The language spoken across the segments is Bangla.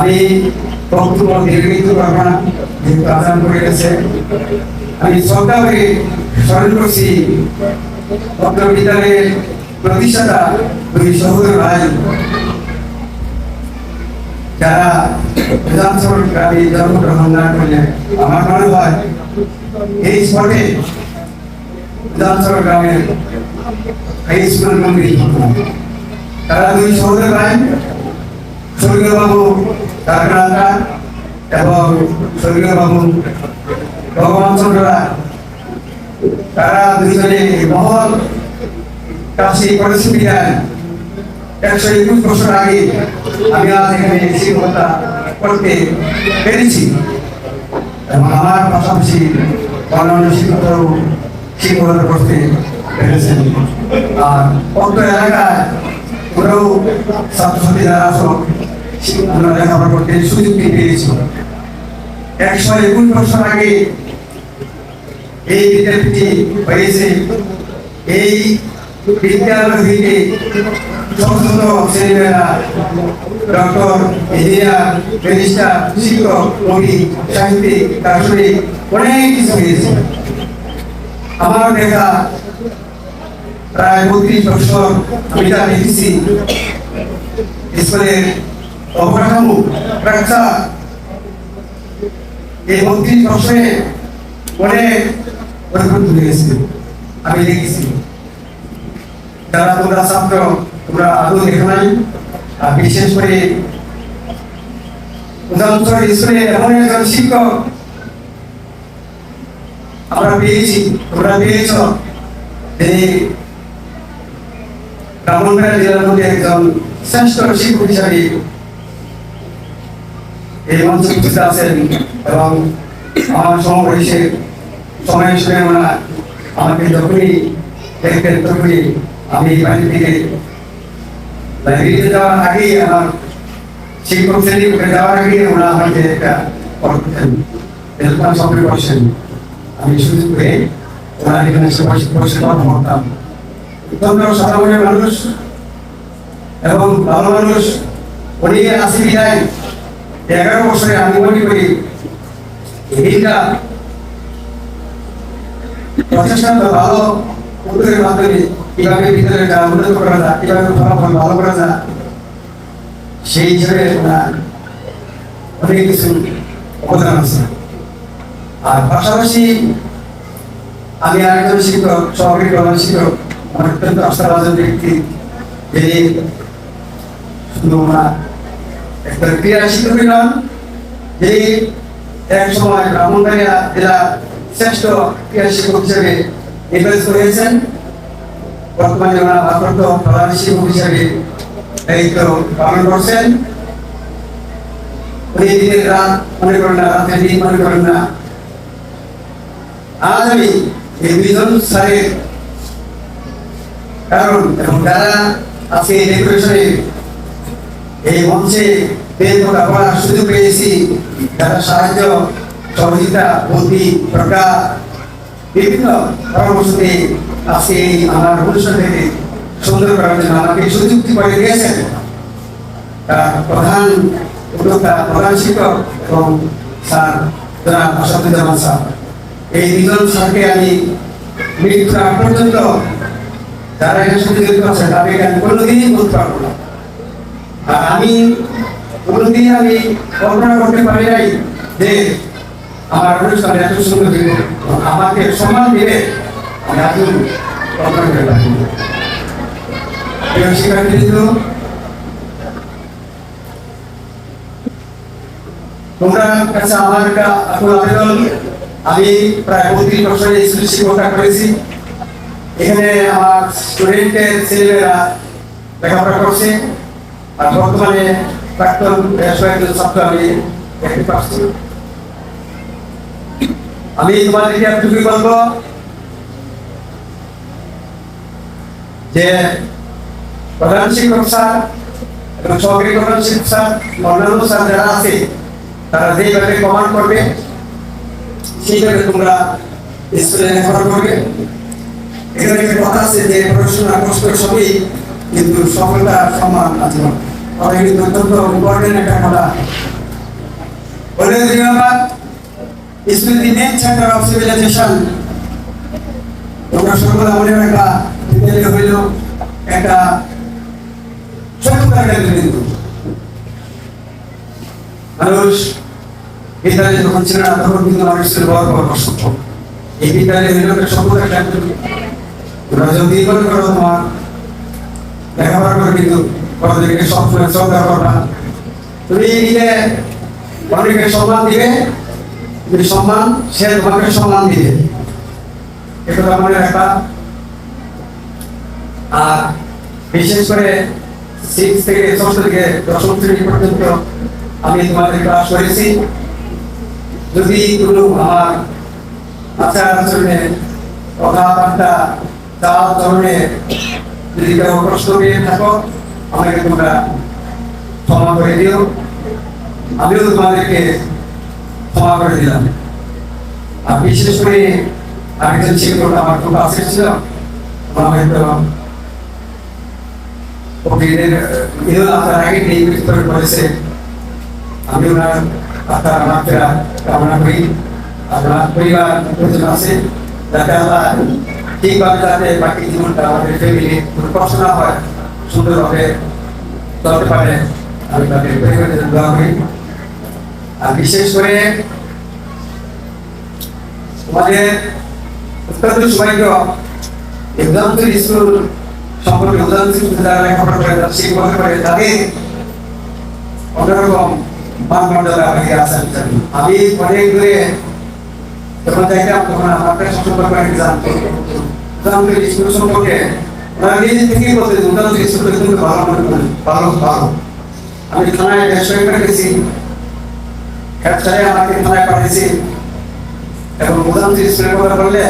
আমি বক্তব্য দীর্ঘায়িত করব না, যেহেতু আজান করে গেছে। আমি শ্রদ্ধা করে স্মরণ করছি ভক্ত বিদ্যালয়ের প্রতিষ্ঠাতা দুই সহোদর ভাই, যারা বিধানসভা গ্রামে জন্মগ্রহণ না করলে আমার মনে হয় এই স্পটে বিধানসভা গ্রামের হাই স্কুল মন্দির। তারা দুই সহোদর ভাই, স্বর্গীয় বাবু তারকান্তা এবং স্বর্গীয় বাবু ভগবান চন্দ্র রায়। তারা দুইজনে মহল কাশী কলেজ বিদ্যালয় 121 বছর আগে আমি আজ এখানে শিক্ষকতা করতে পেরেছি এবং আমার পাশাপাশি অন্যান্য শিক্ষকরাও শিক্ষকতা করতে পেরেছেন। আর অত এলাকায় ওরাও ছাত্রছাত্রী যারা আমরা লেখাপড়া করতে সুযোগ পেয়েছি। 121 বছর আগে এই বিদ্যাপীঠটি হয়েছে। এই বিদ্যালয় থেকে ছোট ছোট ছেলেমেয়েরা ডক্টর, ইঞ্জিনিয়ার, ব্যারিস্টার, শিক্ষক, কবি, সাহিত্যিক, দার্শনিক অনেক কিছু হয়েছে। আমার দেখা প্রায় 32 বছর আমি যা দেখেছি স্কুলের অবকাঠামো স্ট্রাকচার, এই 32 বছরে অনেক পরিবর্তন হয়েছে। আমি দেখেছি যারা তোমরা ছাত্র, তোমরা আদৌ দেখো নাই। আর বিশেষ করে উদাহরণস্বরূপ স্কুলে এমন একজন শিক্ষক আমরা পেয়েছি, তোমরা পেয়েছ, তিনি ব্রাহ্মণবাড়িয়া জেলার মধ্যে একজন শ্রেষ্ঠ শিক্ষক হিসাবে এই মঞ্চে উপস্থিত আছেন এবং আমার সমবয়সের সময়ের সঙ্গে ওরা আমাকে যখনই দেখতেন তখনই আমি বাড়ি থেকে লাইব্রেরিতে যাওয়ার আগেই আমার শিক্ষক শ্রেণী উঠে যাওয়ার আগে ওরা আমাকে একটা করতেন, সঙ্গে বসেন। আমি সুযোগ করে ওরা এখানে বসে কথা বলতাম। অত্যন্ত সাধারণ মানুষ এবং ভালো মানুষ উনি আসি বিদায় 11 বছরে আমি মনে করি এইটা প্রচেষ্টা ভালো উদ্যোগের মাধ্যমে কিভাবে বিদ্যালয়টা উন্নত করা যায়, কিভাবে ফলাফল ভালো করা যায়, সেই হিসেবে অনেক কিছু অবদান আছে। আর পাশাপাশি আমি আরেকজন শিক্ষক, সহকারী প্রধান শিক্ষক, আমার অত্যন্ত আস্থাভাজন ব্যক্তি, যিনি শুধু একটা ক্রীড়া শিক্ষক নন, যিনি এক সময় ব্রাহ্মণবাড়িয়া জেলা শ্রেষ্ঠ ক্রীড়া শিক্ষক হিসেবে নির্বাচিত হয়েছেন। বর্তমানে ওনার ভারপ্রাপ্ত প্রধান শিক্ষক হিসেবে দায়িত্ব পালন করছেন। উনি দিনের রাত মনে করেন না, রাতের দিন মনে করেন না। আজ আমি এই দুইজন স্যারের কারণ এবং যারা আজকে এই ডেকোরেশনে এই মঞ্চে পড়ার সুযোগ পেয়েছি, যারা সাহায্য, সহযোগিতা, বুদ্ধি, প্রজ্ঞা, বিভিন্ন পরামর্শ দিয়ে আজকে এই আমার অনুষ্ঠানটাকে সুন্দর করার জন্য আমাকে সুযোগ করে দিয়েছেন প্রধান উদ্যোক্তা, প্রধান শিক্ষক এবং স্যার জনাব আসাদুজ্জামান স্যার। এই দুজন স্যারকে আমি মৃত্যুর আগ পর্যন্ত যারা এখানে সাথে জড়িত আছে তাদেরকে আমি কোনোদিনই বলতে পারবো না। আর আমি কোনোদিন আমি কল্পনা করতে পারি নাই যে আমার অনুষ্ঠান এত সুন্দর দিব, আমাকে সম্মান দেবে, আমি এত কল্পনা করে পারি। শিক্ষার্থী তোমরা কাছে আমার একটা আবেদন, আমি প্রায় 32 বছরে স্কুল শিক্ষকতা করেছি। এখানে আমার স্টুডেন্টের ছেলেমেয়েরা লেখাপড়া করছে, আর বর্তমানে প্রাক্তন কয়েকজন ছাত্র আমি দেখতে পাচ্ছি। আমি তোমাদেরকে একটুকুই বলবো যে প্রধান শিক্ষক স্যার এবং সহকারী প্রধান শিক্ষক স্যার, অন্যান্য স্যার যারা আছে, তারা যেভাবে কমান্ড করবে সেইভাবে তোমরা স্কুলে লেখাপড়া করবে। এখানে একটা কথা আছে যে পড়াশোনা কষ্ট সবই, কিন্তু সফলতা সম্মান আছে। আমাদের কিন্তু অত্যন্ত ইম্পর্টেন্ট একটা কথা। Always remember, school is the main center of civilization. তোমরা সকলে মনে রাখা বিদ্যালয় হইল একটা সভ্যতার কেন্দ্র বিন্দু। মানুষ বিদ্যালয়ে যখন ছিল না তখন কিন্তু মানুষ ছিল বড় বড় অসভ্য। এই বিদ্যালয় হইল একটা সভ্যতার কেন্দ্র। তোমরা যদি মনে করো তোমার লেখাপড়া করে কিন্তু বড়দেরকে সবসময় শ্রদ্ধা করবা। তুমি নিজে অনেকে সম্মান দিবে, তুমি সম্মান সে তোমাকে সম্মান দিবে, এটা মনে রাখবা। আর বিশেষ করে 6 থেকে 6 থেকে 10ম শ্রেণী পর্যন্ত আমি তোমাদের ক্লাস করেছি। যদি কোনো আমার আচার আচরণে কথাবার্তা চাল চলনে যদি কেউ প্রশ্ন পেয়ে থাকো আমাকে তোমরা ক্ষমা করে দিও, আমিও তোমাদেরকে ক্ষমা করে দিলাম। আর বিশেষ করে আরেকজন শিক্ষক আমার খুব কাছে ছিল, ঈদুল আজহার আগে মৃত্যুবরণ করেছে। আমি ওনার আত্মার মাগফিরাত কামনা করি। আপনার পরিবার আছে যাতে আল্লাহ ঠিকভাবে যাতে বাকি জীবনটা আমাদের ফ্যামিলি কোনো কষ্ট না হয়, সুন্দরভাবে চলতে পারে, আমি তাদের পরিবারের জন্য দোয়া করি। আর বিশেষ করে আমাদের অত্যন্ত সৌভাগ্য উদাহরণ স্কুল সম্পর্কে উদাহরণ যারা লেখাপড়া করে শিক্ষক করে তাদের অন্যরকম মানমর্যাদা হয়ে আছে। আমি অনেক দূরে যখন যাইতাম তখন আমার সম্পর্কে অনেক জানতো। উদাহরণ স্কুল সম্পর্কে ওরা নিজে থেকেই বলতে উদাহরণ স্কুল কিন্তু ভালো মনে করেন, ভালো ভালো। আমি থানায় ব্যবসায়ী গেছি, হেড স্যারে আমাকে থানায় পাঠিয়েছি এবং উদাহরণ স্কুলের কথা বললে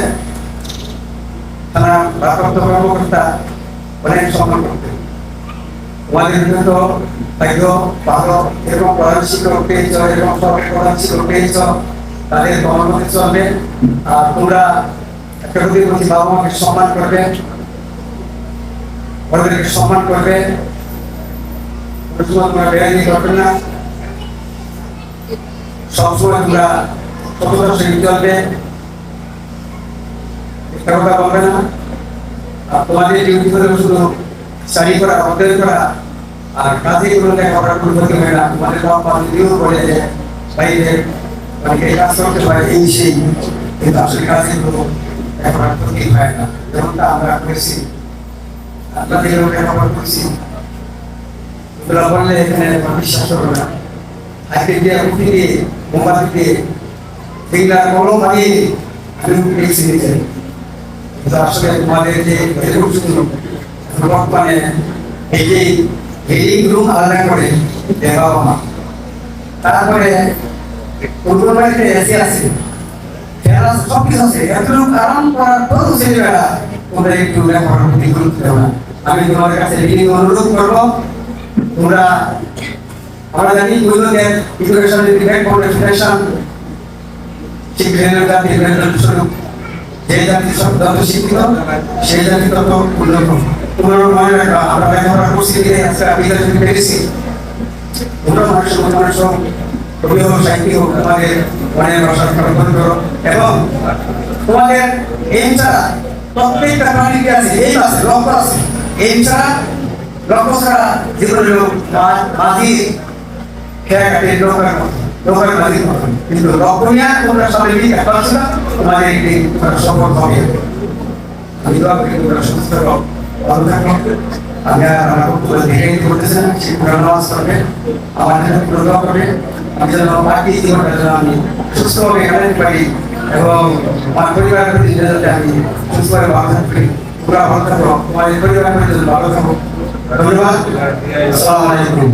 থানার ভারপ্রাপ্ত কর্মকর্তা অনেক সম্মান করতেন। আমাদের জন্য ভাগ্য ভালো, এরকম প্রধান শিক্ষক পেয়েছ, এরকম প্রধান শিক্ষক পেয়েছ, তাদের গণমতে চলবে। আর তোমরা একটা প্রতি বাবা মাকে সম্মান করবে, ওদেরকে সম্মান করবে, তোমরা বেআইনি করবে না, সবসময় তোমরা সততার সহিত চলবে, একটা কথা বলবে না। আর তোমাদের ডিউটি হলো শুধু স্টাডি করা, অধ্যয়ন করা, আর কাজে কোনো লেখাপড়া কোনো ক্ষতি হয় না। তোমাদের বাবা যদিও বলে যে বাইরে অনেকে কাজ করতে পারে এই সেই, কিন্তু আসলে কাজে কোনো লেখাপড়া ক্ষতি হয় না। যেমনটা আমরা করেছি, আপনাদের লেখাপড়া করছি, ওগুলো বললে এখানে বিশ্বাস করবে না। হাইতে দিয়ে উঠে দিয়ে মোমবাতি দিয়ে ফিঙ্গার কলম বানিয়ে আমি লিখছি নিচে। আসলে তোমাদের যে বর্তমানে এই যে রিডিং রুম আলাদা করে বাবা মা, তারপরে বাড়িতে এসি আছে, সবকিছু আছে, এতটুকু আরাম করার পর ছেলেবেলা তোমরা একটু লেখাপড়ার প্রতি গুরুত্ব দেবো না। আমি তোমাদের কাছে রিডিং অনুরোধ করবো, তোমরা আমরা জানি এডুকেশন ফাউন্ডেশন শিক্ষা জাতি স্বরূপ, যে জাতি যত শিক্ষিত সেই জাতি তত উন্নত। তোমরা মনে রাখা আমরা লেখাপড়া করছি আজকে বিদ্যালয় থেকে পেরেছি। তোমরা মানুষের মানুষ কবি হোক, সাহিত্যিক হোক, তোমাদের অনেক ভাষা গ্রহণ করো এবং তোমাদের এই ছাড়া প্রত্যেকটা প্রাণীকে আছে, এই আছে লক্ষ্য আছে, এই ছাড়া লক্ষ্য ছাড়া জীবনের মাঝি খেয়ে কাটে লোকের মাঝি মতন, কিন্তু লক্ষ্য নিয়ে তোমরা সবাই মিলে পারছো না, তোমাদের একটি সফল হবে। আমি দোয়া করি তোমরা সুস্থ ভালো থাকো। আমি আমার বক্তব্য দেখে করতেছি না, সেই পুরো নামাজ করবে, আমার জন্য পুরো দোয়া করবে, আমি যেন বাকি জীবনটা যেন আমি সুস্থভাবে কাটাতে পারি এবং আমার পরিবারের প্রতি যাতে আমি সুস্থভাবে ভালো থাকতে পারি। পুরো ভালো থাকো, তোমাদের পরিবারের প্রতি ভালো থাকো। ধন্যবাদ। আসসালামু আলাইকুম।